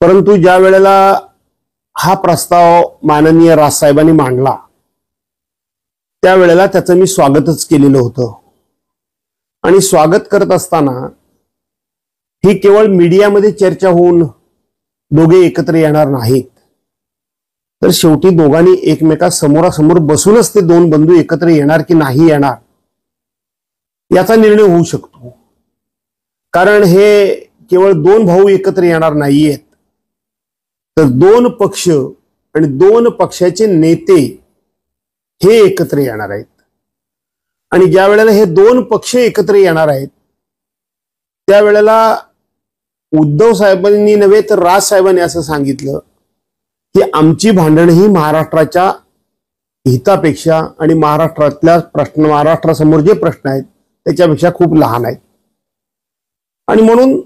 परंतु ज्या वेळेला हा प्रस्ताव माननीय राजसाहेबांनी मांडला त्यावेळेला त्याचं मी स्वागतच केलेलं होतं। आणि स्वागत करत असताना ही केवळ मीडियामध्ये चर्चा होऊन दोघे एकत्र येणार नाहीत, तर शेवटी दोघांनी एकमेका समोरासमोर बसूनच ते दोन बंधू एकत्र येणार की नाही येणार याचा निर्णय होऊ शकतो। कारण हे केवळ दोन भाऊ एकत्र येणार नाहीयेत, तर दोन पक्ष आणि दोन पक्षाचे नेते हे एकत्र येणार आहेत। आणि ज्या वेळेला हे दोन पक्ष एकत्र येणार आहेत त्यावेळेला उद्धव साहेबांनी नव्हे तर राज साहेबांनी असं सांगितलं की आमची भांडण ही महाराष्ट्राच्या हितापेक्षा आणि महाराष्ट्रासमोर जे प्रश्न आहेत त्याच्यापेक्षा खूप लहान आहेत। आणि म्हणून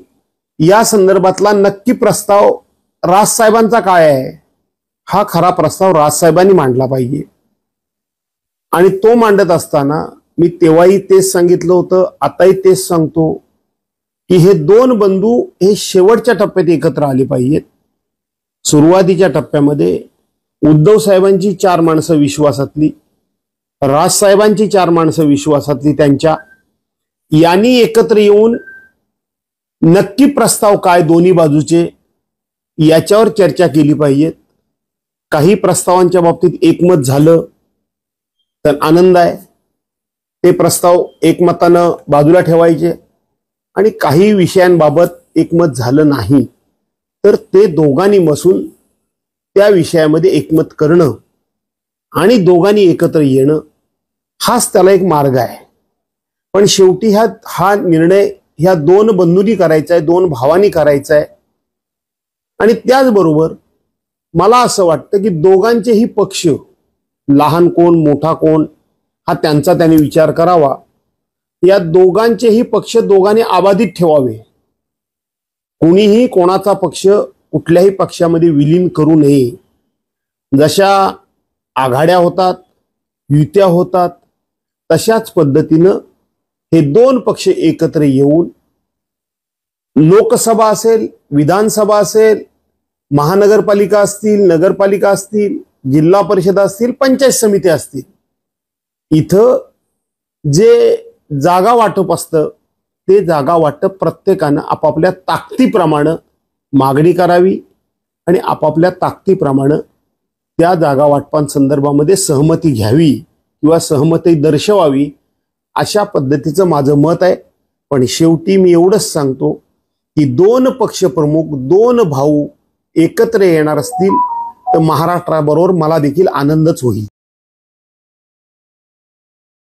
या संदर्भातला नक्की प्रस्ताव राजसाहेबांचा काय आहे हा खरा प्रस्ताव राजसाहेबांनी मांडला पाहिजे। आणि तो मांडत असताना मी तेव्हाही तेच सांगितलं होतं, आताही तेच सांगतो की हे दोन बंधू हे शेवटच्या टप्प्यात एकत्र आले पाहिजेत। सुरुवातीच्या टप्प्यामध्ये उद्धव साहेबांची 4 माणसं विश्वासातली, राजसाहेबांची 4 माणसं विश्वासातली त्यांच्या यांनी एकत्र येऊन नक्की प्रस्ताव काय दोन्ही बाजूचे याच्यावर चर्चा केली पाहिजे। काही प्रस्तावांच्या बाबतीत एकमत झालं तर आनंद आहे, ते प्रस्ताव एकमतानं बाजूला ठेवायचे। आणि काही विषयांबाबत एकमत झालं नाही तर ते दोघांनी बसून त्या विषयामध्ये एकमत करणं आणि दोघांनी एकत्र येणं हाच त्याला एक मार्ग आहे। पण शेवटी हा निर्णय ह्या दोन बंधूंनी करायचा आहे, दोन भावांनी करायचा आहे। आणि त्याचबरोबर मला असं वाटतं की दोघांचेही पक्ष, लहान कोण मोठा कोण हा त्यांनी विचार करावा। या दोघांचेही पक्ष दोघांनी अबाधित ठेवावे। कोणीही कोणाचा पक्ष कुठल्याही पक्षामध्ये विलीन करू नये। जशा आघाड्या होतात, युत्या होतात, तशाच पद्धतीनं हे दोन पक्ष एकत्र येऊन लोकसभा असेल, विधानसभा असेल, महानगरपालिका असतील, नगरपालिका असतील, जिल्हा परिषद असतील, पंचायत समिती असतील, इथं जे जागा वाटप असतं ते जागा वाटप प्रत्येकानं आपापल्या ताकदीप्रमाणे मागणी करावी आणि आपापल्या ताकदीप्रमाणे त्या जागा वाटपांसंदर्भामध्ये सहमती घ्यावी किंवा सहमती दर्शवावी, अशा पद्धतीचं माझं मत आहे। पण शेवटी मी एवढंच सांगतो की दोन पक्षप्रमुख, दोन भाऊ एकत्र येणार असतील तर महाराष्ट्राबरोबर मला देखील आनंदच होईल।